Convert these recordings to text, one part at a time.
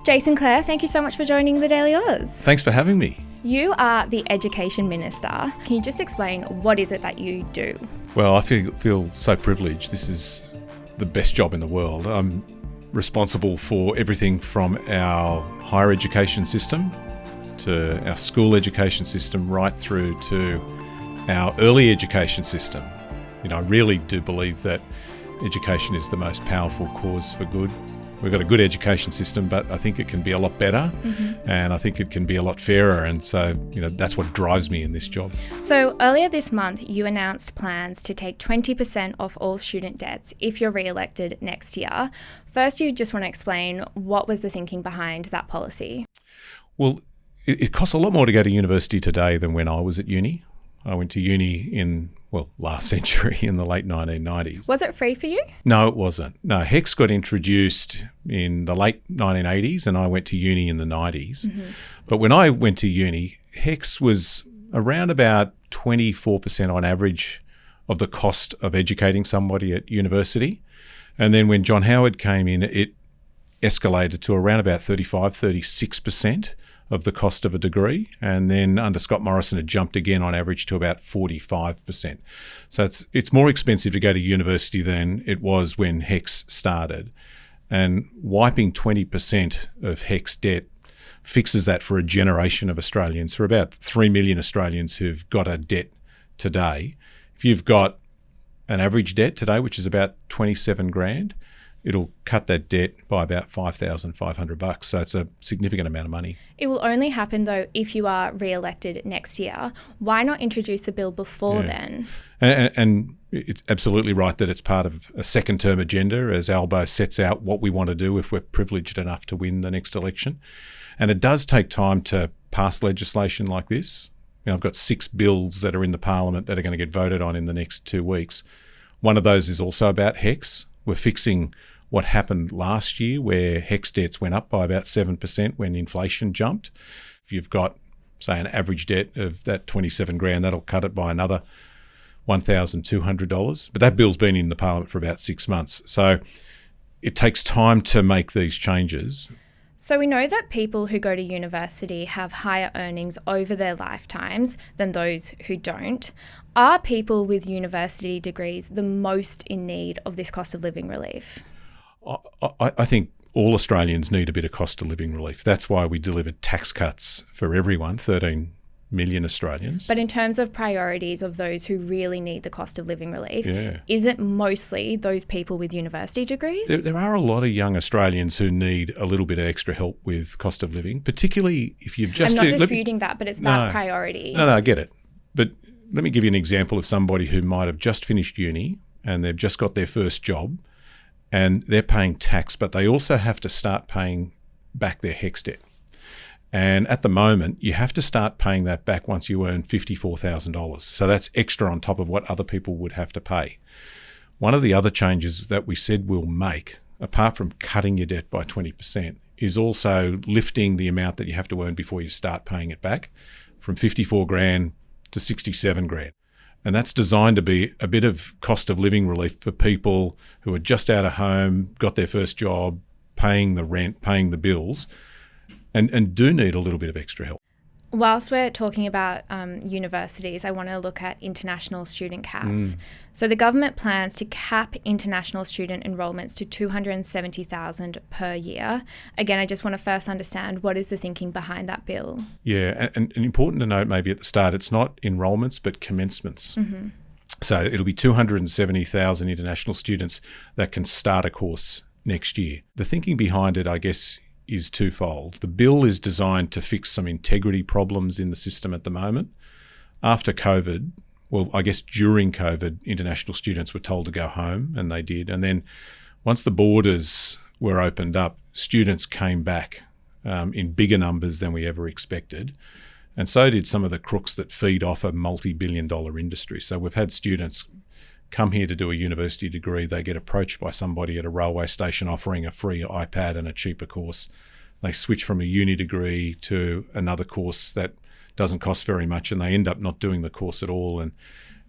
Jason Clare, thank you so much for joining the TDA. Thanks for having me. You are the Education Minister. Can you just explain what is it that you do? Well, I feel so privileged. This is the best job in the world. I'm responsible for everything from our higher education system to our school education system right through to our early education system. I really do believe that education is the most powerful cause for good. We've got a good education system, but I think it can be a lot better, and I think it can be a lot fairer. And so, that's what drives me in this job. So earlier this month, you announced plans to take 20% off all student debts if you're re-elected next year. First, you just want to explain what was the thinking behind that policy? Well, it costs a lot more to go to university today than when I was at uni. I went to uni last century in the late 1990s. Was it free for you? No, it wasn't. No, HECS got introduced in the late 1980s and I went to uni in the 90s. But when I went to uni, HECS was around about 24% on average of the cost of educating somebody at university. And then when John Howard came in, it escalated to around about 36% of the cost of a degree, and then under Scott Morrison it jumped again on average to about 45%. So it's more expensive to go to university than it was when HECS started, and wiping 20% of HECS debt fixes that for a generation of Australians, for about 3 million Australians who've got a debt today. If you've got an average debt today, which is about 27 grand, it'll cut that debt by about $5,500. So it's a significant amount of money. It will only happen, though, if you are re-elected next year. Why not introduce the bill before then? And it's absolutely right that it's part of a second-term agenda as Albo sets out what we want to do if we're privileged enough to win the next election. And it does take time to pass legislation like this. I've got 6 bills that are in the Parliament that are going to get voted on in the next 2 weeks. One of those is also about HECS. We're fixing what happened last year where HECS debts went up by about 7% when inflation jumped. If you've got, say, an average debt of that 27 grand, that'll cut it by another $1,200. But that bill's been in the Parliament for about 6 months. So it takes time to make these changes. So we know that people who go to university have higher earnings over their lifetimes than those who don't. Are people with university degrees the most in need of this cost of living relief? I think all Australians need a bit of cost of living relief. That's why we delivered tax cuts for everyone, 13 million Australians. But in terms of priorities of those who really need the cost of living relief, is it mostly those people with university degrees? There are a lot of young Australians who need a little bit of extra help with cost of living, particularly if you've just... I'm not disputing that, but it's about priority. No, I get it. But let me give you an example of somebody who might have just finished uni and they've just got their first job and they're paying tax, but they also have to start paying back their HECS debt. And at the moment, you have to start paying that back once you earn $54,000. So that's extra on top of what other people would have to pay. One of the other changes that we said we'll make, apart from cutting your debt by 20%, is also lifting the amount that you have to earn before you start paying it back from 54 grand to 67 grand. And that's designed to be a bit of cost of living relief for people who are just out of home, got their first job, paying the rent, paying the bills, and do need a little bit of extra help. Whilst we're talking about universities, I want to look at international student caps. So the government plans to cap international student enrolments to 270,000 per year. Again, I just want to first understand what is the thinking behind that bill? Yeah, and important to note maybe at the start, it's not enrolments but commencements. So it'll be 270,000 international students that can start a course next year. The thinking behind it, I guess, is twofold. The bill is designed to fix some integrity problems in the system at the moment. After COVID, I guess during COVID, international students were told to go home, and they did. And then once the borders were opened up, students came back in bigger numbers than we ever expected. And so did some of the crooks that feed off a multi-billion-dollar industry. So we've had students come here to do a university degree. They get approached by somebody at a railway station offering a free iPad and a cheaper course. They switch from a uni degree to another course that doesn't cost very much, and they end up not doing the course at all. And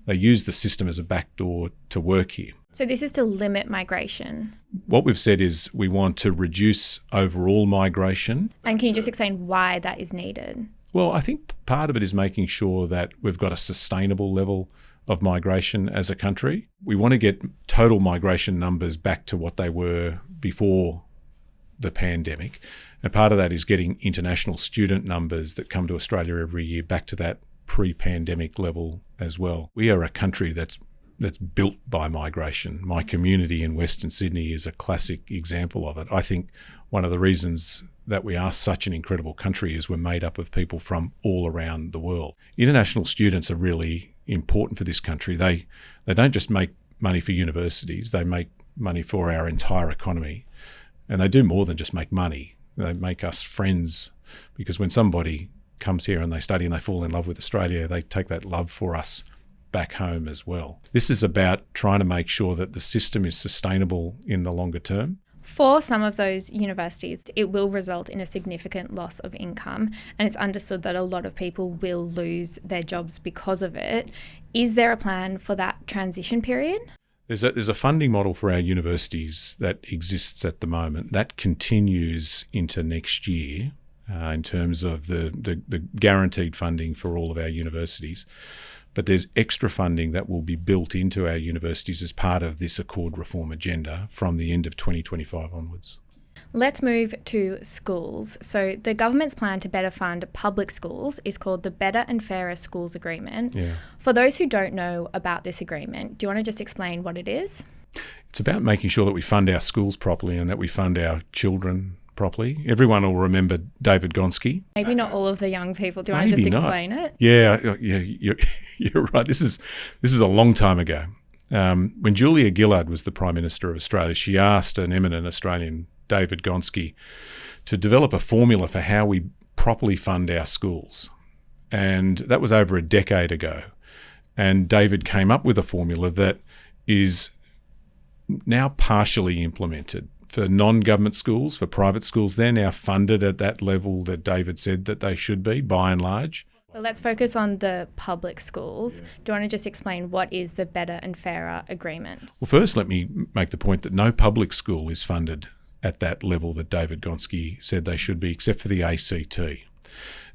They use the system as a backdoor to work here. So this is to limit migration. What we've said is we want to reduce overall migration. And can you just explain why that is needed? Well, I think part of it is making sure that we've got a sustainable level of migration as a country. We want to get total migration numbers back to what they were before the pandemic. And part of that is getting international student numbers that come to Australia every year back to that pre-pandemic level as well. We are a country that's built by migration. My community in Western Sydney is a classic example of it. I think one of the reasons that we are such an incredible country is we're made up of people from all around the world. International students are really important for this country. They don't just make money for universities, they make money for our entire economy. And they do more than just make money. They make us friends, because when somebody comes here and they study and they fall in love with Australia, they take that love for us back home as well. This is about trying to make sure that the system is sustainable in the longer term. For some of those universities, it will result in a significant loss of income, and it's understood that a lot of people will lose their jobs because of it. Is there a plan for that transition period? There's a funding model for our universities that exists at the moment. That continues into next year in terms of the guaranteed funding for all of our universities. But there's extra funding that will be built into our universities as part of this Accord reform agenda from the end of 2025 onwards. Let's move to schools. So the government's plan to better fund public schools is called the Better and Fairer Schools Agreement. Yeah. For those who don't know about this agreement, do you want to just explain what it is? It's about making sure that we fund our schools properly and that we fund our children properly. Everyone will remember David Gonski. Maybe not all of the young people. Do you want to just explain it? Yeah, you're right. This is a long time ago. When Julia Gillard was the Prime Minister of Australia, she asked an eminent Australian, David Gonski, to develop a formula for how we properly fund our schools. And that was over a decade ago. And David came up with a formula that is now partially implemented. For non-government schools, for private schools, they're now funded at that level that David said that they should be, by and large. Well, let's focus on the public schools. Yeah. Do you want to just explain what is the Better and Fairer Agreement? Well, first, let me make the point that no public school is funded at that level that David Gonski said they should be, except for the ACT.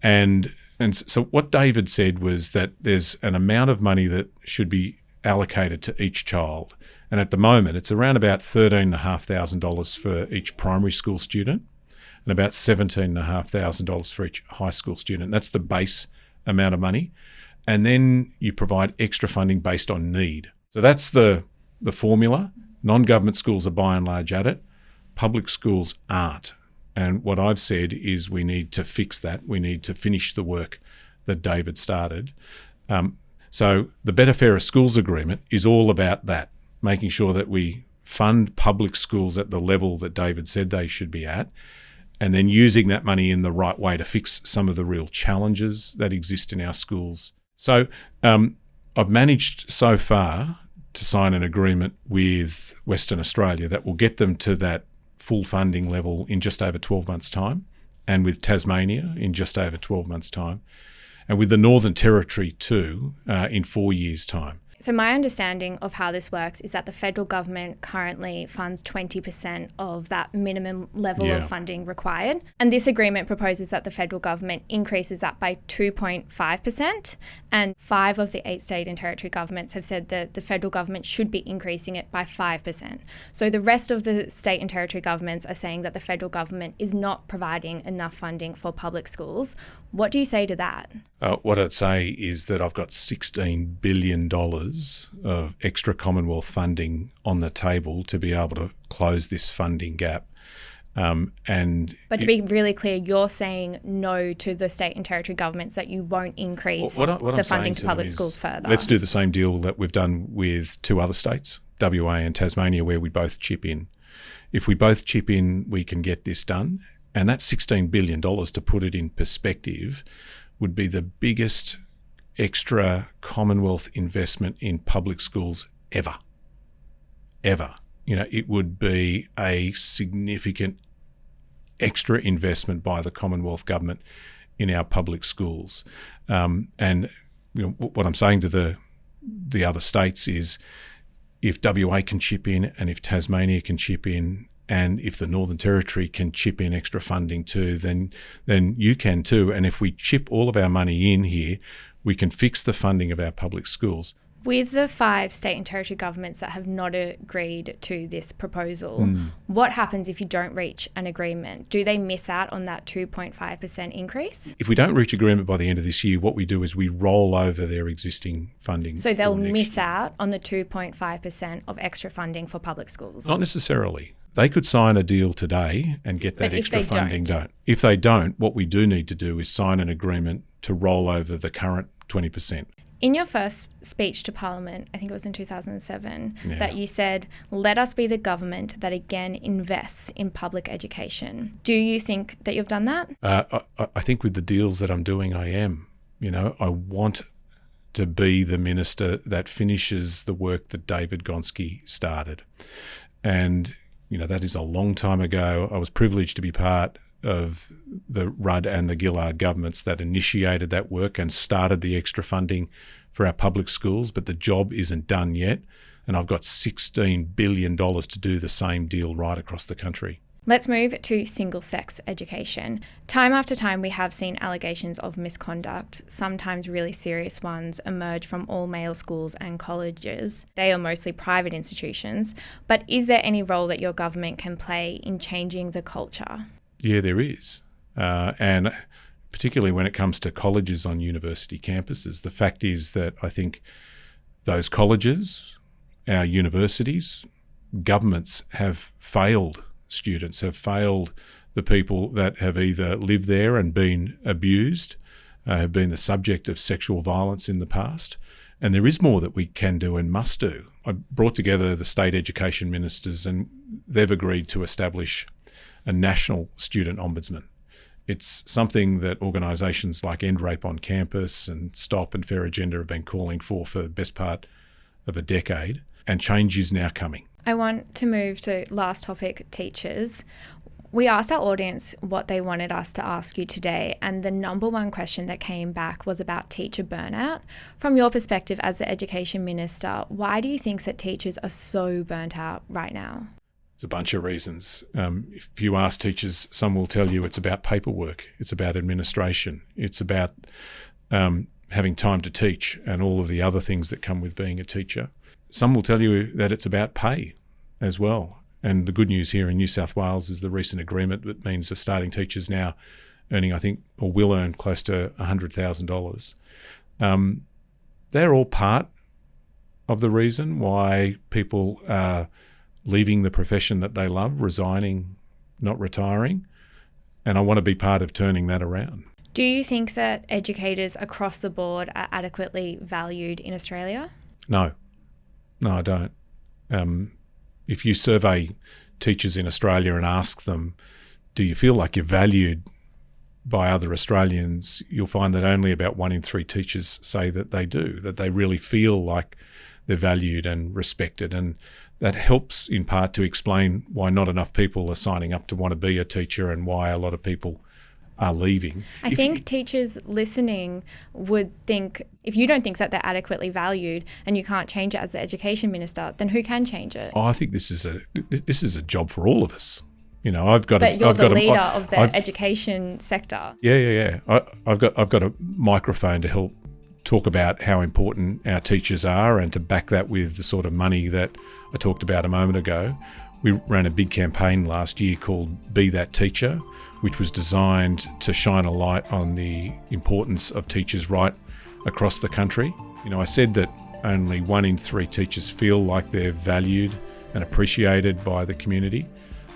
And so what David said was that there's an amount of money that should be allocated to each child. And at the moment, it's around about $13,500 for each primary school student and about $17,500 for each high school student. That's the base amount of money. And then you provide extra funding based on need. So that's the formula. Non-government schools are by and large at it. Public schools aren't. And what I've said is we need to fix that. We need to finish the work that David started. So the Better Fairer Schools Agreement is all about that, making sure that we fund public schools at the level that David said they should be at, and then using that money in the right way to fix some of the real challenges that exist in our schools. So I've managed so far to sign an agreement with Western Australia that will get them to that full funding level in just over 12 months' time, and with Tasmania in just over 12 months' time, and with the Northern Territory too in 4 years' time. So my understanding of how this works is that the federal government currently funds 20% of that minimum level of funding required. And this agreement proposes that the federal government increases that by 2.5%. And 5 of the 8 state and territory governments have said that the federal government should be increasing it by 5%. So the rest of the state and territory governments are saying that the federal government is not providing enough funding for public schools. What do you say to that? What I'd say is that I've got $16 billion of extra Commonwealth funding on the table to be able to close this funding gap. But to be really clear, you're saying no to the state and territory governments that you won't increase the funding to public schools further. Let's do the same deal that we've done with 2 other states, WA and Tasmania, where we both chip in. If we both chip in, we can get this done. And that $16 billion, to put it in perspective, would be the biggest extra Commonwealth investment in public schools ever. It would be a significant extra investment by the Commonwealth government in our public schools. What I'm saying to the the other states is if WA can chip in and if Tasmania can chip in and if the Northern Territory can chip in extra funding too, then you can too. And if we chip all of our money in here, we can fix the funding of our public schools. With the 5 state and territory governments that have not agreed to this proposal, what happens if you don't reach an agreement? Do they miss out on that 2.5% increase? If we don't reach agreement by the end of this year, what we do is we roll over their existing funding. So they'll miss out on the 2.5% of extra funding for public schools? Not necessarily. They could sign a deal today and get that extra funding done. If they don't, what we do need to do is sign an agreement to roll over the current 20%. In your first speech to Parliament, I think it was in 2007, that you said, let us be the government that again invests in public education. Do you think that you've done that? I think with the deals that I'm doing, I am. I want to be the minister that finishes the work that David Gonski started. And, that is a long time ago. I was privileged to be part of the Rudd and the Gillard governments that initiated that work and started the extra funding for our public schools, but the job isn't done yet. And I've got $16 billion to do the same deal right across the country. Let's move to single-sex education. Time after time, we have seen allegations of misconduct, sometimes really serious ones, emerge from all-male schools and colleges. They are mostly private institutions. But is there any role that your government can play in changing the culture? Yeah, there is. And particularly when it comes to colleges on university campuses, the fact is that I think those colleges, our universities, governments have failed students, have failed the people that have either lived there and been abused, have been the subject of sexual violence in the past. And there is more that we can do and must do. I brought together the state education ministers and they've agreed to establish a national student ombudsman. It's something that organisations like End Rape on Campus and Stop and Fair Agenda have been calling for the best part of a decade, and change is now coming. I want to move to last topic, teachers. We asked our audience what they wanted us to ask you today, and the number one question that came back was about teacher burnout. From your perspective as the Education Minister, why do you think that teachers are so burnt out right now? There's a bunch of reasons. If you ask teachers, some will tell you it's about paperwork, it's about administration, it's about having time to teach and all of the other things that come with being a teacher. Some will tell you that it's about pay as well. And the good news here in New South Wales is the recent agreement that means the starting teachers now earning, I think, or will earn close to $100,000. They're all part of the reason why people are leaving the profession that they love, resigning, not retiring. And I want to be part of turning that around. Do you think that educators across the board are adequately valued in Australia? No, I don't. If you survey teachers in Australia and ask them, do you feel like you're valued by other Australians, you'll find that only about 1 in 3 teachers say that they do, that they really feel like they're valued and respected. And that helps in part to explain why not enough people are signing up to want to be a teacher and why a lot of people are leaving. I think teachers listening would think, if you don't think that they're adequately valued and you can't change it as the Education Minister, then who can change it? I think this is a job for all of us. But you're the leader of the education sector. Yeah. I've got a microphone to help talk about how important our teachers are and to back that with the sort of money that I talked about a moment ago. We ran a big campaign last year called Be That Teacher, which was designed to shine a light on the importance of teachers right across the country. I said that only 1 in 3 teachers feel like they're valued and appreciated by the community.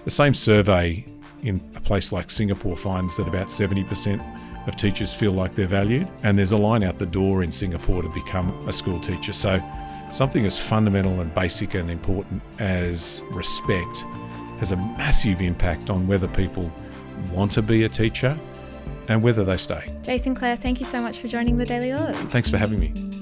The same survey in a place like Singapore finds that about 70% of teachers feel like they're valued, and there's a line out the door in Singapore to become a school teacher. So something as fundamental and basic and important as respect has a massive impact on whether people want to be a teacher and whether they stay. Jason Clare, thank you so much for joining The Daily Yaus. Thanks for having me.